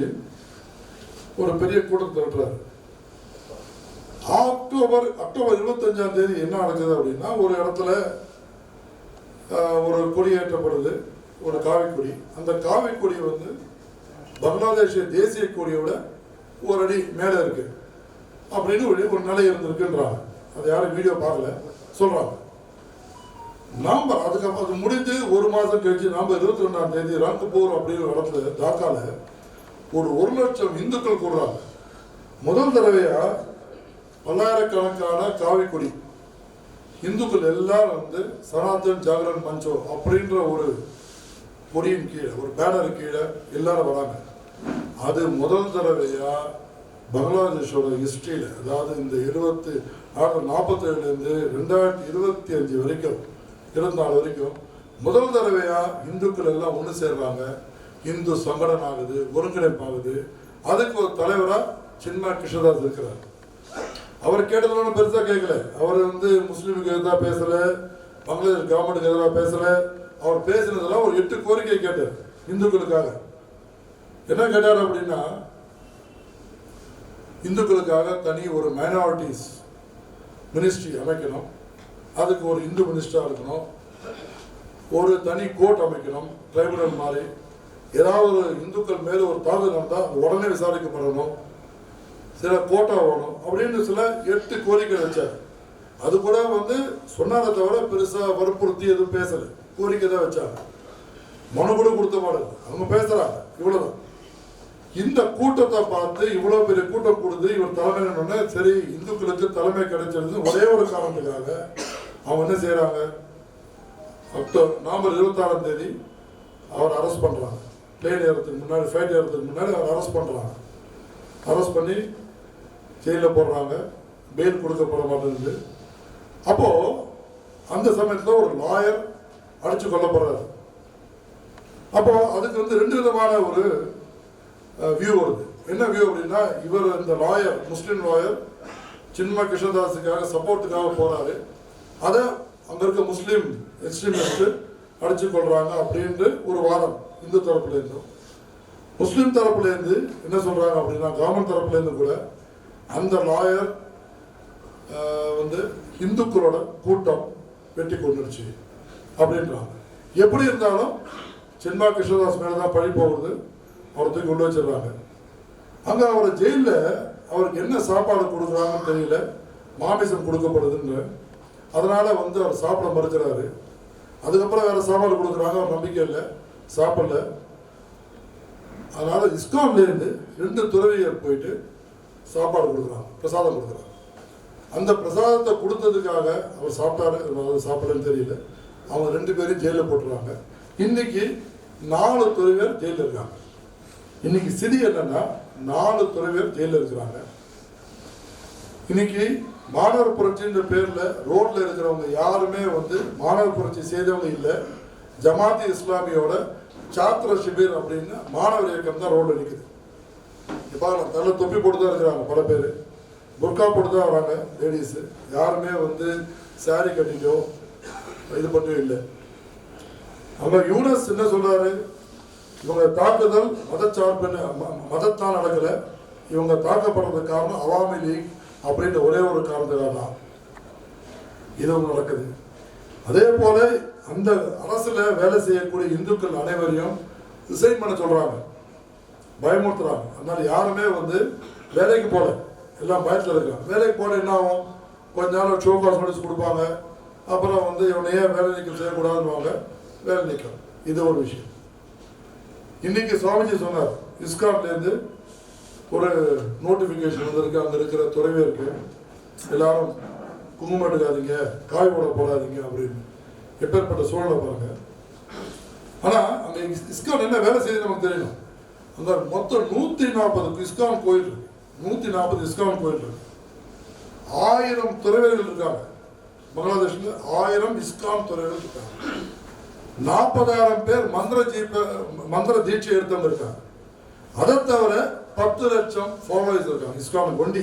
C: ஒரு பெரிய கூட்டம் திரட்டுறாரு. அக்டோபர் 25ஆம் தேதி என்ன நடக்குது அப்படின்னா ஒரு இடத்துல ஒரு கொடி ஏற்றப்படுது, ஒரு காவி கொடி. அந்த காவி கொடி வந்து பங்களாதேஷ் தேசிய கொடியோட ஒரு அடி மேலே இருக்கு அப்படின்னு ஒரு நிலை இருந்திருக்குன்றாங்க. அது யாரும் வீடியோ பார்க்கல சொல்றாங்க. நாம அதுக்கப்புறம் அது முடிந்து ஒரு மாதம் கழிச்சு நாம 22ஆம் தேதி ரங்கபூர் அப்படின்னு ஒரு இடத்துல டாக்கால ஒரு 1 லட்சம் இந்துக்கள் கூடுறாங்க. முதல் தடவையா பல்லாயிரக்கணக்கான காவி கொடி இந்துக்கள் எல்லாரும் வந்து சனாதன் ஜாகரன் மஞ்சோ அப்படின்ற ஒரு கொடியின் கீழே, ஒரு பேனர் கீழே எல்லாரும் வராங்க. அது முதல் தடவையா பங்களாதேஷோட ஹிஸ்டரியில, அதாவது இந்த 1947 2025 வரைக்கும் 24 வரைக்கும் முதல் தடவையா இந்துக்கள் எல்லாம் ஒன்று சேர்றாங்க. இந்து சங்கடம் ஆகுது, ஒருங்கிணைப்பாகுது. அதுக்கு ஒரு தலைவரா சின்மா கிருஷ்ணதாஸ் இருக்கிறார். அவர் கேட்டதுல பெருசா கேட்கல. அவர் வந்து முஸ்லீமுக்கு எதிராக பேசல, பங்களாதேஷ் கவர்மெண்ட்டுக்கு எதிராக பேசல. அவர் பேசினதெல்லாம் ஒரு 8 கோரிக்கை கேட்டார் இந்துக்களுக்காக. என்ன கேட்டார் அப்படின்னா இந்துக்களுக்காக தனி ஒரு மைனாரிட்டிஸ் மினிஸ்ட்ரி அமைக்கணும், அதுக்கு ஒரு இந்து மினிஸ்டரா இருக்கணும், ஒரு தனி கோர்ட் அமைக்கணும் ட்ரைபுனல் மாதிரி, ஏதாவது ஒரு இந்துக்கள் மேல ஒரு தாக்குதல் நடந்தால் உடனே விசாரிக்கப்படணும், சில கோட்டா வேணும் அப்படின்னு சில 8 கோரிக்கை வச்சார். அது கூட வந்து சொன்னாரை தவிர பெருசா வற்புறுத்தி எதுவும் பேசல, கோரிக்கை தான் வச்சாங்க. மனு கூட கொடுத்த மாதிரி அவங்க பேசுறாங்க. இவ்வளவுதான். இந்த கூட்டத்தை பார்த்து இவ்வளவு பெரிய கூட்டம் கொடுத்து இவர் தலைமை, சரி இந்துக்களுக்கு தலைமை கிடைச்சிருது ஒரே ஒரு காரணத்துக்காக அவங்க என்ன செய்யறாங்க, நவம்பர் 26ஆம் தேதி அவர் அரெஸ்ட் பண்றாங்க. பிளேன் ஏறதுக்கு முன்னாடி, ஃபிளைட் ஏறதுக்கு முன்னாடி அவர் அரெஸ்ட் பண்றாங்க. அரெஸ்ட் பண்ணி ஜெயிலில் போடுறாங்க. பெயில் கொடுக்கப்பட மாட்டேங்குது. அப்போ அந்த சமயத்தில் ஒரு லாயர் அடிச்சு கொல்லப்படுறாரு. அப்போ அதுக்கு வந்து 2 விதமான ஒரு வியூ வருது. என்ன வியூ அப்படின்னா, இவர் இந்த லாயர், முஸ்லீம் லாயர் சின்மா கிருஷ்ணதாஸுக்காக சப்போர்ட்டுக்காக போறாரு, அதை அங்க இருக்க முஸ்லீம் எக்ஸ்ட்ரீமிஸ்ட் அடிச்சு கொள்றாங்க அப்படின்ட்டு ஒரு வாதம் இந்து தரப்புல இருந்தும். முஸ்லீம் தரப்புல இருந்து என்ன சொல்றாங்க அப்படின்னா, கவர்மெண்ட் தரப்புல இருந்து கூட அந்த லாயர் வந்து இந்துக்களோட கூட்டம் வெட்டி கொண்டுடுச்சு அப்படின்றாங்க. எப்படி இருந்தாலும் சின்மா கிருஷ்ணதாஸ் மேலதான் பழி போகுது. அவரை தூக்கி கொண்டு வச்சிடறாங்க. அங்க அவரை ஜெயில அவருக்கு என்ன சாப்பாடு கொடுக்குறாங்கன்னு தெரியல, மாமிசம் கொடுக்கப்படுதுன்னு. அதனால வந்து அவர் சாப்பிட மறுக்கிறாரு. அதுக்கப்புறம் வேற சாப்பாடு கொடுக்குறாங்க, அவர் நம்பிக்கை இல்லை, சாப்பிடல. அதனால இஸ்கான்ல இருந்து 2 துறவியர் போயிட்டு சாப்பாடு கொடுக்குறாங்க, பிரசாதம் கொடுக்குறாங்க. அந்த பிரசாதத்தை கொடுத்ததுக்காக அவர் சாப்பிட்டாரு, சாப்பிடலன்னு தெரியல. அவங்க 2 பேரையும் ஜெயில போட்டுருவாங்க. இன்னைக்கு 4 துறவியர் ஜெயில இருக்காங்க. இன்னைக்கு சிதி என்னன்னா 4 துறவியர் ஜெயில இருக்கிறாங்க. இன்னைக்கு மாணவர் புரட்சின்ற பேர்ல ரோட்ல இருக்கிறவங்க யாருமே வந்து மாணவர் புரட்சி செய்தவங்க இல்லை. ஜமாத்தி இஸ்லாமியோட சாத்திர ஷிபிர் அப்படின்னு மாணவர் இயக்கம் தான் ரோட்ல நிற்குது. இப்போ நல்ல தொப்பி போட்டு தான் இருக்கிறாங்க, பல பேர் புர்கா போட்டு தான் வராங்க லேடிஸ். யாருமே வந்து சாரி கட்டிட்டோ இது பண்ணியோ இல்லை. அவங்க யூனஸ் என்ன சொல்றாரு, இவங்க தாக்குதல் மதத்தால் நடக்கல, இவங்க தாக்கப்படுறதுக்கு காரணம் அவாமி லீக் அப்படின்ற ஒரே ஒரு காரணத்துக்காக தான் இது நடக்குது. அதே போல அந்த அரசுல வேலை செய்யக்கூடிய இந்துக்கள் அனைவரையும் ரிசைன் பண்ண சொல்றாங்க, பயமுறுத்துறாங்க. அதனால யாருமே வந்து வேலைக்கு போல, எல்லாம் பயத்தில் இருக்காங்க. வேலைக்கு போல என்ன ஆகும், கொஞ்ச நாள் ஷோ காஸ் நோட்டீஸ் கொடுப்பாங்க. அப்புறம் வந்து இவனை ஏன் வேலை நீக்கம் செய்யக்கூடாதுன்னு வேலை நீக்கம். இது ஒரு விஷயம். இன்னைக்கு சுவாமிஜி சொன்னார், இஸ்கான்லேருந்து ஒரு நோட்டிஃபிகேஷன் வந்திருக்கு, அங்கே இருக்கிற துறைவேருக்கு எல்லாரும் குங்குமம் எடுக்காதீங்க, காய் போட போடாதீங்க அப்படின்னு. எப்பேற்பட்ட சூழலை பாருங்க. ஆனால் அங்கே இஸ்கான் என்ன வேலை செய்யுது நமக்கு தெரியணும். அங்கே மொத்தம் 140 இஸ்கான் கோயில் இருக்கு. 140 இஸ்கான் கோயில் இருக்கு. 1000 துறவிகள் இருக்காங்க. பங்களாதேஷ்ல 1000 இஸ்கான் துறவிகள் இருக்காங்க. 40,000 பேர் மந்திர தீட்சை எடுத்தவங்க இருக்காங்க. அதை தவிர 10 லட்சம் ஃபாலோவர்ஸ் இருக்காங்க இஸ்கான் கொண்டி.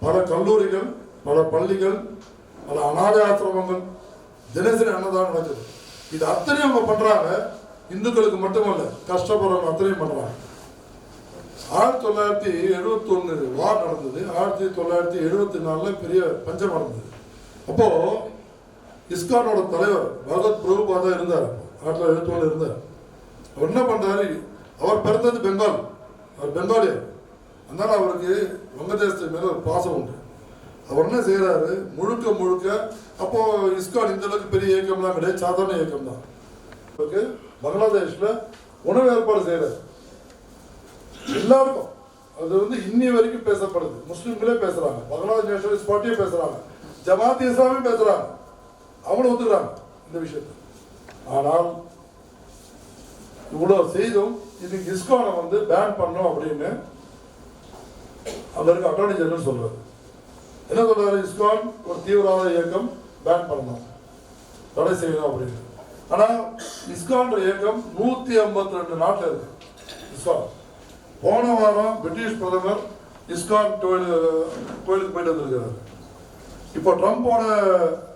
C: பல கல்லூரிகள், பல பள்ளிகள், பல அநாத ஆசிரமங்கள், தினசரி அன்னதானம் நடக்குது. இது அத்தனையும் அவங்க பண்றாங்க. இந்துக்களுக்கு மட்டுமல்ல, கஷ்டப்படுறவங்க அத்தனையும் பண்றாங்க. 1971 வார் நடந்தது. 1974 பெரிய பஞ்சம் நடந்தது. அப்போ இஸ்கானோட தலைவர் பகத் பிரபுபாதா இருந்தார். 1971 இருந்தார். அவர் என்ன பண்றாரு, அவர் பிறந்தது பெங்கால், அவர் பெங்காலியர். அதனால அவருக்கு வங்கதேசத்து மேல ஒரு பாசம் உண்டு. அவர் என்ன செய்யறாரு, முழுக்க அப்போ இஸ்கான் இந்த அளவுக்கு பெரிய இயக்கம்லாம் கிடையாது, சாதாரண இயக்கம் தான். அவருக்கு பங்களாதேஷ்ல உணவு ஏற்பாடு செய்யறாரு எல்லாருக்கும். அது வந்து இன்னி வரைக்கும் பேசப்படுது. முஸ்லிம்களே பேசுறாங்க, பங்களாதேஷ் நேஷனலிஸ்ட் பார்ட்டியே பேசுறாங்க, ஜமாத் இஸ்லாமியும் பேசுறாங்க, அவங்களும் ஒத்துக்கிறாங்க இந்த விஷயத்தை. ஆனால் இவ்வளவு செய்தும் இதுக்கு இஸ்கானை வந்து பேன் பண்ணும் அப்படின்னு அங்க இருக்க அட்டார்னி ஜெனரல் சொல்றாரு. என்ன சொல்றாரு, இஸ்கான் ஒரு தீவிரவாத இயக்கம், பேன் பண்ணணும், தடை செய்யணும் அப்படின்னு. ஆனா இஸ்கான் இயக்கம் 152 நாட்டில் இருக்கு. இஸ்கான் போன வாரம் பிரிட்டிஷ் பிரதமர் இஸ்கான் கோயிலுக்கு போயிட்டு வந்திருக்கிறார். இப்போ ட்ரம்போட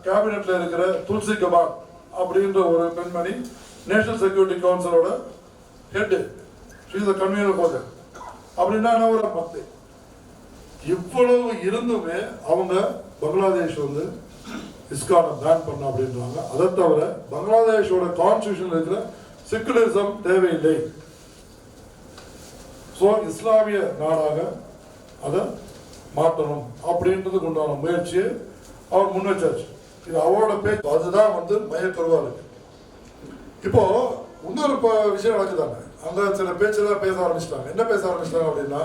C: கேபினெட்ல இருக்கிற துல்சி கபாட் அப்படின்ற ஒரு பெண்மணி நேஷனல் செக்யூரிட்டி கவுன்சிலோட ஹெட், கன்வீனர் போது அப்படின்னா ஒரு 10. இவ்வளவு இருந்துமே அவங்க பங்களாதேஷ் வந்து இஸ்கானை பேன் பண்ண அப்படின்றாங்க. அதை தவிர பங்களாதேஷோட கான்ஸ்டியூஷன் இருக்கிற செக்குலரிசம் தேவையில்லை, ஸோ இஸ்லாமிய நாடாக அதை மாற்றணும் அப்படின்றதுக்கு உண்டான முயற்சியை அவர் முன் வச்சாச்சு. இது அவரோட பேச்சு, அதுதான் வந்து மையக்கருவா இருக்கு. இப்போ இன்னொரு விஷயம் நடக்குதாங்க. அங்க சில பேச்செல்லாம் பேச ஆரம்பிச்சிட்டாங்க. என்ன பேச ஆரம்பிச்சிட்டாங்க அப்படின்னா,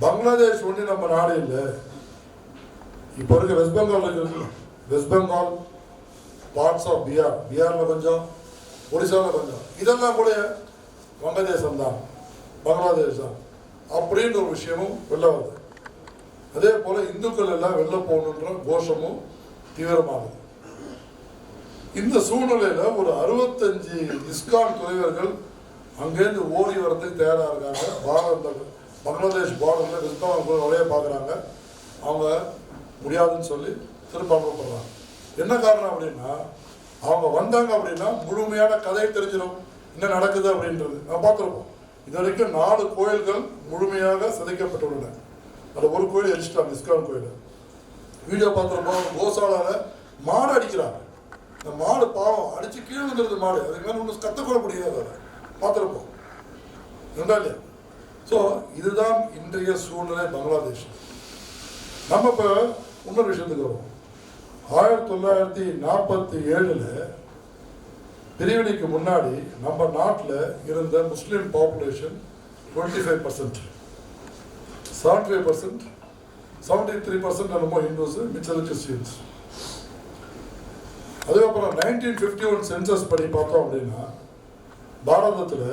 C: பங்களாதேஷ் ஒன்று நம்ம நாடு இல்லை. இப்போ இருக்க வெஸ்ட் பெங்கால் இருக்கு, வெஸ்ட் பெங்கால், பார்ட்ஸ் ஆஃப் பிஆர்ல கொஞ்சம், ஒடிசாவில் கொஞ்சம், இதெல்லாம் கூட வங்கதேசம் தான், பங்களாதேஷ் தான் அப்படின்ற ஒரு விஷயமும் வெளில வருது. அதே போல இந்துக்கள் எல்லாம் வெளில போகணுன்ற கோஷமும் தீவிரமாகுது. இந்த சூழ்நிலையில ஒரு 65 இஸ்கான் துறைவர்கள் அங்கேருந்து ஓடி வரதுக்கு தயாரா இருக்காங்க. பங்களாதேஷ் பார்டர்ல வெஸ்ட் வரைய பாக்குறாங்க. அவங்க முடியாதுன்னு சொல்லி திரும்ப அனுப்பப்படுறாங்க. என்ன காரணம் அப்படின்னா, அவங்க வந்தாங்க அப்படின்னா முழுமையான கதை தெரிஞ்சிடும், என்ன நடக்குது அப்படின்றது. நான் பார்த்துருப்போம், இது வரைக்கும் 4 கோயில்கள் முழுமையாக சிதைக்கப்பட்டுள்ளன. அதில் ஒரு கோயில் எரிச்சிட்டாங்க, இஸ்கான் கோயில். வீடியோ பார்த்துருப்போம், கோசாலால மாடு அடிக்கிறாங்க. இந்த மாடு பாவம் அடிச்சு கீழே வந்துடுது மாடு, அதுக்கு மேலே ஒன்றும் கற்றுக்கொள்ள முடியாது. அதை பார்த்துருப்போம் இல்லையா? ஸோ இதுதான் இன்றைய சூழ்நிலை பங்களாதேஷ். நம்ம இப்போ இன்னொரு விஷயத்துக்கு வருவோம். 1947 பிரிவினைக்கு முன்னாடி நம்ம நாட்டில் இருந்த முஸ்லீம் பாப்புலேஷன் 25%, 75%, 73% என்னமோ ஹிந்துஸ், மிச்சம் கிறிஸ்டியன்ஸ். அதுக்கப்புறம் 1951 சென்சஸ் படி பார்த்தோம் அப்படின்னா பாரதத்தில்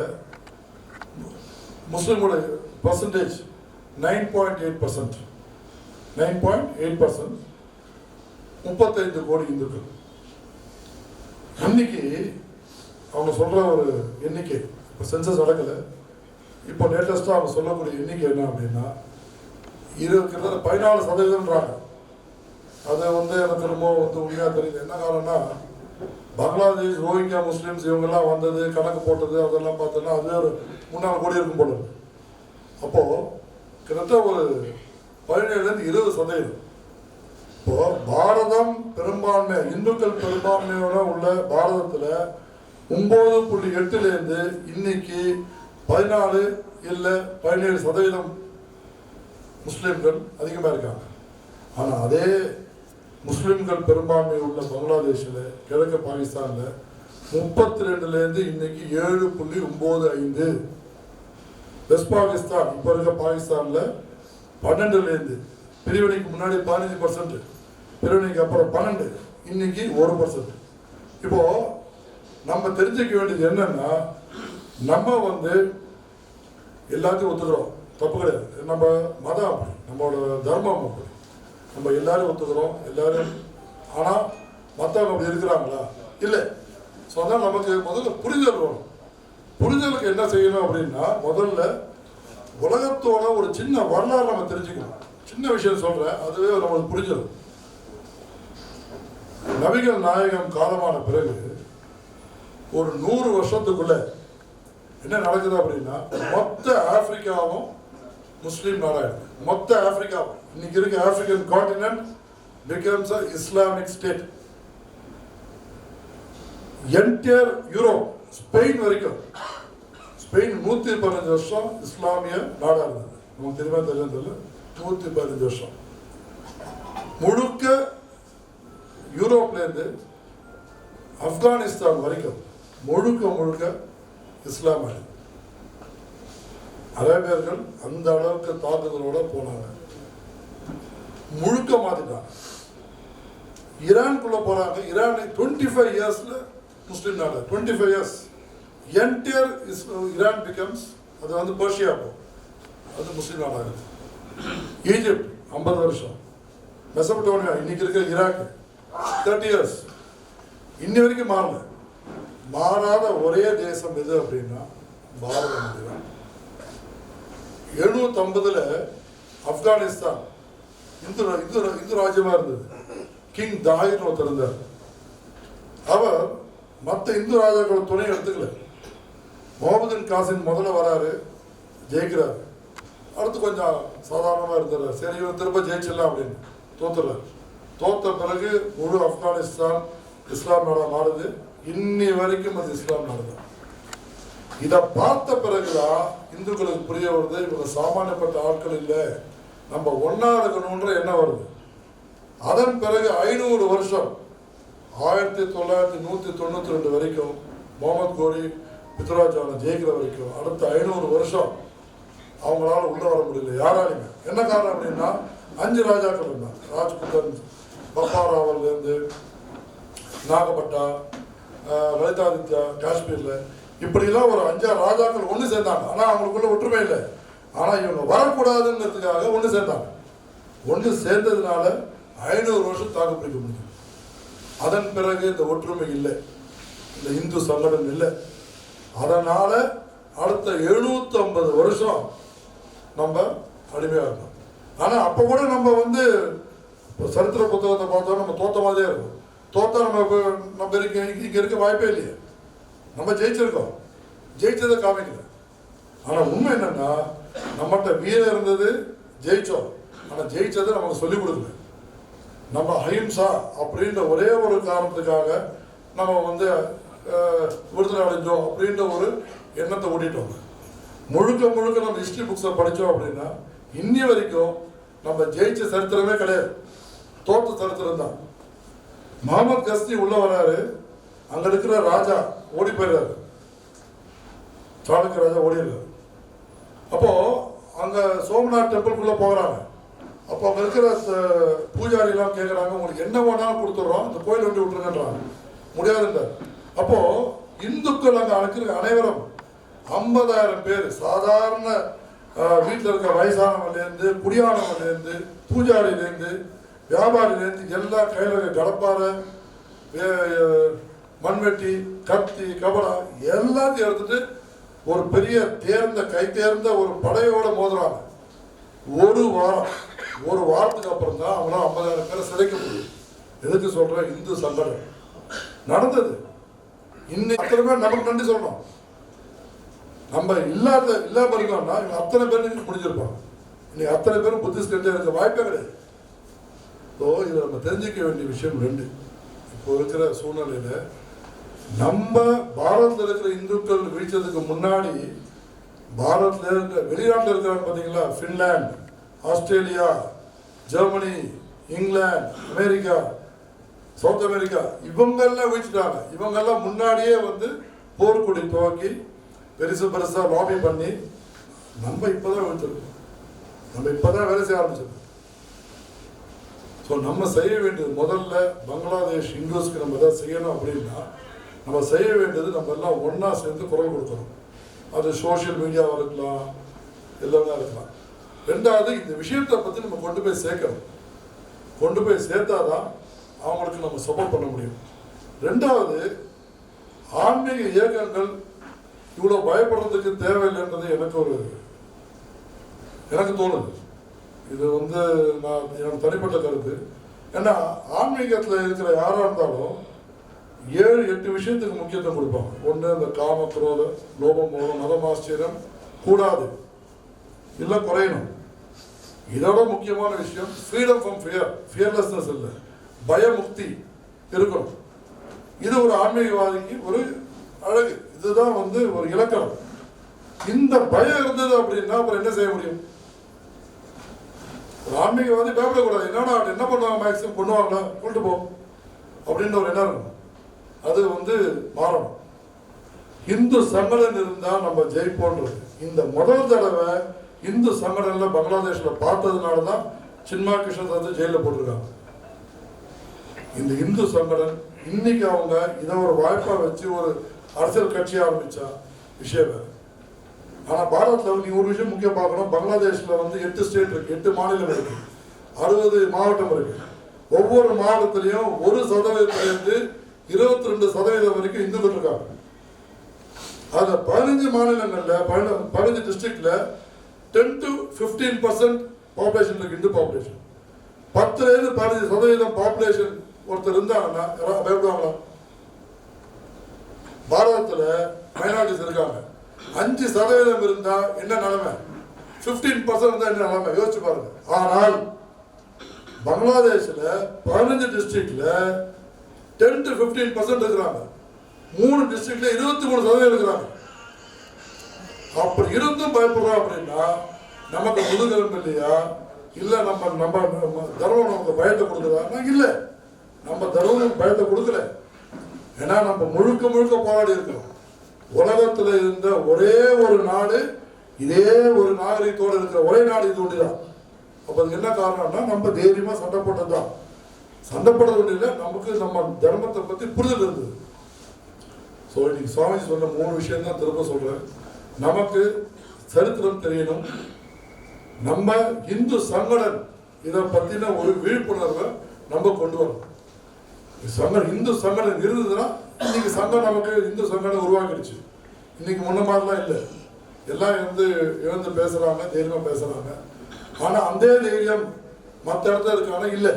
C: முஸ்லிமோட பர்சன்டேஜ் 9.8%, 35 கோடி இந்துக்கள். இன்னைக்கு அவங்க சொல்ற ஒரு எண்ணிக்கை, இப்போ சென்சஸ் நடக்கல, இப்போ லேட்டஸ்டா அவங்க சொல்லக்கூடிய எண்ணிக்கை என்ன அப்படின்னா கிட்டத்தட்ட 14%. அதை வந்து எனக்கு ரொம்ப வந்து உண்மையாக தெரியுது. என்ன காரணம்னா, பங்களாதேஷ் ரோஹிங்கா முஸ்லீம்ஸ் இவங்கெல்லாம் வந்தது, கணக்கு போட்டது, அதெல்லாம் பார்த்தோன்னா அதுவே ஒரு 3-4 கோடி இருக்கும் போல. அப்போ கிட்டத்தட்ட ஒரு 17-20%. இப்போ பாரதம் பெரும்பான்மை இந்துக்கள் பெரும்பான்மையோட உள்ள பாரதத்தில் 9.8 இன்னைக்கு 14 இல்லை 17% முஸ்லீம்கள் அதிகமாக இருக்காங்க. ஆனால் அதே முஸ்லீம்கள் பெரும்பான்மை உள்ள பங்களாதேஷில், கிழக்கு பாகிஸ்தானில் 32லேருந்து இன்னைக்கு 7.95. வெஸ்ட் பாகிஸ்தான் இப்போ இருக்க பாகிஸ்தானில் 12லேருந்து, பிரிவினைக்கு முன்னாடி 15%, பிரிவினைக்கு அப்புறம் 12, இன்னைக்கு 1%. இப்போ நம்ம தெரிஞ்சுக்க வேண்டியது என்னன்னா, நம்ம வந்து எல்லாத்தையும் ஒத்துக்கிறோம், தப்பு கிடையாது. நம்ம மதம் அப்படி, நம்மளோட தர்மம் அப்படி, நம்ம எல்லாரும் ஒத்துக்கிறோம் எல்லாரும். ஆனால் மற்றவங்க அப்படி இருக்கிறாங்களா? இல்லை. ஸோ அதனால் நமக்கு முதல்ல புரிதல் வரும். புரிதலுக்கு என்ன செய்யணும் அப்படின்னா, முதல்ல உலகத்தோட ஒரு சின்ன வரலாறு நம்ம தெரிஞ்சுக்கணும். சின்ன விஷயம் சொல்கிறேன், அதுவே நம்மளுக்கு புரிஞ்சது. நபிகள் நாயகம் காலமான பிறகு ஒரு 100 வருஷத்துக்குள்ள என்ன நடக்குது அப்படின்னா, மொத்த ஆப்பிரிக்காவும் முஸ்லீம் நாடாயிடுது. மொத்த ஆப்பிரிக்காவும், இன்னைக்கு இருக்க African continent becomes a Islamic state. Entire Europe, Spain வரைக்கும், ஸ்பெயின் 115 வருஷம் இஸ்லாமிய நாடா இருந்தது. நமக்கு தெரியுமா தெரியல, 115 வருஷம் முழுக்க யூரோப்லேருந்து ஆப்கானிஸ்தான் வரைக்கும் முழுக்க இஸ்லாம் ஆயிடுது. அரேபியர்கள் அந்த அளவுக்கு தாக்குதலோட போனாங்க, முழுக்க மாத்திட்டாங்க. ஈரானுக்குள்ள போறாங்க. ஈரான் 25 இயர்ஸ்ல முஸ்லீம் நாடு, 25 இயர்ஸ் என்டையர் ஈரான் பிகம்ஸ், அது வந்து பர்ஷியா போ, அது முஸ்லீம் நாடாகுது. ஈஜிப்ட் 50 வருஷம், மெசபடோனியா இன்னைக்கு இருக்க ஈராக் 30 இயர்ஸ், இன்னி வரைக்கும் மாறல. மாறாத ஒரே தேசம் எது அப்படின்னா பாரதம். 750 ஆப்கானிஸ்தான் இந்து ராஜ்யமா இருந்தது. கிங் தாயிர் ஒருத்தர் இருந்தார். அவர் மற்ற இந்து ராஜாக்களோட துணை எடுத்துக்கல. முகமது காசிம் முதல்ல வராரு, ஜெயிக்கிறார். அடுத்து கொஞ்சம் சாதாரணமாக இருந்தார். சரி இவன் திரும்ப ஜெயிச்சிடலாம் அப்படின்னு தோத்துறாரு. தோத்த பிறகு முழு ஆப்கானிஸ்தான் இஸ்லாம் நாடா மாறுது. இன்னி வரைக்கும் அது இஸ்லாம் நாடு தான். இதை பார்த்த பிறகுதான் இந்துக்களுக்கு புரிய வருது, இவங்க சாமானியப்பட்ட ஆட்கள் இல்லை, நம்ம ஒன்னா இருக்கணும்ன்ற எண்ணம் வருது. அதன் பிறகு 500 வருஷம் 1992 வரைக்கும் முகமது கோரி பித்ராஜான ஜெயிக்கிற வரைக்கும், அடுத்த 500 வருஷம் அவங்களால உள்ள வர முடியல யாராலையுமே. என்ன காரணம் அப்படின்னா, 5 ராஜாக்கள் இருந்தாங்க. ராஜ்புத்தன், பப்பாராவிலேருந்து நாகப்பட்டா, லலிதாதித்யா காஷ்மீர்ல, இப்படிலாம் ஒரு 5 ராஜாக்கள் ஒன்று சேர்ந்தாங்க. ஆனால் அவங்களுக்குள்ள ஒற்றுமை இல்லை. ஆனால் இவங்க வரக்கூடாதுங்கிறதுக்காக ஒன்று சேர்ந்தாங்க. ஒன்று சேர்ந்ததுனால 500 வருஷம் தாக்கு பிடிக்க முடியும். அதன் பிறகு இந்த ஒற்றுமை இல்லை, இந்த இந்து சங்கடம் இல்லை. அதனால அடுத்த 750 வருஷம் நம்ம அடிமையாக இருக்கோம். ஆனால் அப்போ கூட நம்ம வந்து சரித்திர புத்தகத்தை பார்த்தோம், நம்ம தோத்த மாதிரியே இருக்கும். தோத்தா நம்ம இங்கே இருக்க வாய்ப்பே இல்லையே. நம்ம ஜெயிச்சிருக்கோம், ஜெயிச்சதை காமிக்கல. ஆனால் உண்மை என்னன்னா, நம்மகிட்ட வீரம் இருந்தது, ஜெயிச்சோம். ஆனால் ஜெயிச்சதை நமக்கு சொல்லிக் கொடுக்கல. நம்ம அஹிம்சா அப்படின்ற ஒரே ஒரு காரணத்துக்காக நம்ம வந்து விடுதலை அடைஞ்சோம் அப்படின்ற ஒரு எண்ணத்தை ஓட்டிட்டோம். முழுக்க நம்ம ஹிஸ்டரி புக்ஸை படித்தோம் அப்படின்னா இன்னி வரைக்கும் நம்ம ஜெயிச்ச சரித்திரமே கிடையாது, தோற்ற சரித்திரம் தான். முகமது கஸ்னி உள்ள வராரு, அங்க இருக்கிற ராஜா ஓடி போயிடுறாரு, சாளுக்கிய ராஜா ஓடிடுறாரு. அப்போ அங்க சோமநாத் டெம்பிள்குள்ள போகிறாங்க. அப்போ அங்கே இருக்கிற பூஜாரிலாம் கேட்குறாங்க, உங்களுக்கு என்ன வேணாலும் கொடுத்துட்றோம், இந்த கோயில் வண்டி விட்டுருங்கன்றாங்க. முடியாதுன்றார். அப்போ இந்துக்கள் அங்கே அனுக்கிற அனைவரும் 50,000 பேர், சாதாரண வீட்டில் இருக்க வயசானவங்கலேருந்து, குடியானவங்கலேருந்து, பூஜாரிலேருந்து, வியாபாரிலேருந்து எல்லாம் கையில் இருக்க கடப்பாறை, மண்வெட்டி, கத்தி, கபடா எல்லாத்தையும் எடுத்துட்டு ஒரு பெரிய கை தேர்ந்த ஒரு படையோட மோதுறாங்க. ஒரு வாரத்துக்கு அப்புறம் தான் அவங்களாம் 50,000 பேரை சிதைக்க முடியும். எதுக்கு சொல்றேன்? இந்து சங்கடம் நடந்தது. இன்னைக்கு அத்தனை பேர் நமக்கு நன்றி சொல்லணும். நம்ம இல்லாம இருக்கோம்னா இவங்க அத்தனை பேர் முடிஞ்சிருப்பாங்க. இன்னைக்கு அத்தனை பேரும் புத்திஸ்ட் இருக்க வாய்ப்பே கிடையாது. இதில் நம்ம தெரிஞ்சுக்க வேண்டிய விஷயம் 2. இப்போ இருக்கிற சூழ்நிலையில நம்ம பாரதத்தில் இருக்கிற இந்துக்கள் வீழ்ச்சதுக்கு முன்னாடி பாரதத்தில் இருக்க வெளிநாட்டில் இருக்கிறாங்க பார்த்தீங்களா, Finland, Australia, Germany, England, America, south America இவங்கெல்லாம் வீழ்ச்சிட்டாங்க. இவங்கெல்லாம் முன்னாடியே வந்து போர்க்கொடி துவக்கி பெருசா லாபி பண்ணி நம்ம இப்பதான் வீழ்த்திருக்கோம். நம்ம இப்பதான் வேலை செய்ய ஆரம்பிச்சிருக்கோம். ஸோ நம்ம செய்ய வேண்டியது முதல்ல பங்களாதேஷ் இந்துஸ்க்கு நம்ம எதாவது செய்யணும் அப்படின்னா நம்ம செய்ய வேண்டியது நம்ம எல்லாம் ஒன்றா சேர்ந்து குரல் கொடுக்கணும். அது சோஷியல் மீடியாவாக இருக்கலாம், எல்லாமே இருக்கலாம். ரெண்டாவது, இந்த விஷயத்தை பற்றி நம்ம கொண்டு போய் சேர்க்கணும். கொண்டு போய் சேர்த்தாதான் அவங்களுக்கு நம்ம சப்போர்ட் பண்ண முடியும். ரெண்டாவது, ஆன்மீக இயக்கங்கள் இவ்வளோ பயப்படுறதுக்கு தேவையில்லைன்றது எனக்கு தோணுது. இது வந்து நான் என்னோட தனிப்பட்ட கருத்து. ஏன்னா ஆன்மீகத்தில் இருக்கிற யாராக இருந்தாலும் 7-8 விஷயத்துக்கு முக்கியத்துவம் கொடுப்பாங்க. ஒன்று, இந்த காம, குரோத, லோபம், மோகம், மதமாச்சரியம் கூடாது, இல்லை குறையணும். இதோட முக்கியமான விஷயம் ஃப்ரீடம் ஃப்ரம் ஃபியர், ஃபியர்லெஸ்னஸ் இல்லை, பயமுக்தி இருக்கணும். இது ஒரு ஆன்மீகவாதிக்கு ஒரு அழகு. இதுதான் வந்து ஒரு இலக்கணம். இந்த பயம் இருந்தது அப்படின்னா அப்புறம் என்ன செய்ய முடியும்? ஒரு ஆன்மீகவாதி பயப்படக்கூடாது. என்னன்னா என்ன பண்ணுவாங்க, மேக்சிமம் பண்ணுவாங்களா, கொண்டு போ அப்படின்னு ஒரு எண்ணம் இருக்கும். அது வந்து மாறணும். இந்து சங்கடன் இருந்தால் நம்ம ஜெயிப்போன்றது. இந்த முதல் தடவை இந்து சங்கடன்ல பங்களாதேஷ்ல பார்த்ததுனால தான் சின்மா கிருஷ்ணன் வந்து ஜெயிலில் போட்டிருக்காங்க. இந்த இந்து சங்கடன் இன்னைக்கு அவங்க இதை ஒரு வாய்ப்பா வச்சு ஒரு அரசியல் கட்சி ஆரம்பிச்சா விஷயம் வேறு. ஆனா பாரதத்தில் நீ ஒரு விஷயம் முக்கியம் பார்க்கணும். பங்களாதேஷ்ல வந்து 8 ஸ்டேட் இருக்கு, 8 மாநிலம் இருக்கு, 60 மாவட்டம் இருக்கு. ஒவ்வொரு மாவட்டத்திலையும் 1% 22% வரைக்கும் இந்துக்கள் இருக்காங்க. அதுல 15 மாநிலங்கள்ல 15 டிஸ்ட்ரிக்ட்ல 10 to 15% பாப்புலேஷன் இருக்கு, இந்து பாப்புலேஷன். 10-15% பாப்புலேஷன் ஒருத்தர் இருந்தாங்கன்னா பயப்படுவாங்களா? பாரதத்துல மைனாரிட்டிஸ் இருக்காங்க. 5% இருந்தா என்ன நிலைமை, 15% இருந்தா என்ன நிலைமை யோசிச்சு பாருங்க. ஆனால் பங்களாதேஷ்ல 15 டிஸ்ட்ரிக்ட்ல 10 to 15% இருக்கிறாங்க. 3 டிஸ்ட்ரிக்ட்ல 23% இருக்கிறாங்க. அப்படி இருந்தும் பயப்படுறோம் அப்படின்னா நமக்கு முதுகெலும்பு இல்லையா? இல்ல நம்ம தர்மம் நமக்கு பயத்தை கொடுக்குறா? இல்ல, நம்ம தர்மம் பயத்தை கொடுக்கல. ஏன்னா நம்ம முழுக்க போராடி இருக்கிறோம். உலகத்துல இருந்த ஒரே ஒரு நாடு, இதே ஒரு நாகரிகத்தோடு இருக்கிற ஒரே நாடு இது ஒன்றுதான். அப்ப அதுக்கு என்ன காரணம்னா நம்ம தைரியமா சண்டை போட்டதுதான். சண்டை போடுறது ஒன்று இல்லை, நமக்கு நம்ம தர்மத்தை பத்தி புரிதல் இருந்தது. ஸோ இன்னைக்கு சுவாமி சொன்ன 3 விஷயம் தான் திரும்ப சொல்றேன். நமக்கு சரித்திரம் தெரியணும். நம்ம இந்து சங்கடன் இதை பத்தின ஒரு விழிப்புணர்வை நம்ம கொண்டு வரணும். இந்து சங்கடம் இருந்ததுன்னா இன்னைக்கு சங்கம் நமக்கு இந்து சங்கடம் உருவாக்கிடுச்சு. இன்னைக்கு முன்ன மாதிரிலாம் இல்லை. எல்லாம் இழந்து பேசுறாங்க, தைரியமா பேசுறாங்க. ஆனா அந்த தைரியம் மற்ற இடத்துல இருக்கான இல்லை.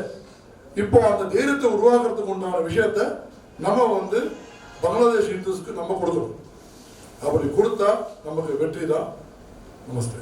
C: இப்போ அந்த தைரியத்தை உருவாக்குறதுக்கு உண்டான விஷயத்த நம்ம பங்களாதேஷ் இந்துஸ்க்கு நம்ம கொடுக்கணும். அப்படி கொடுத்தா நமக்கு வெற்றி தான். நமஸ்தே.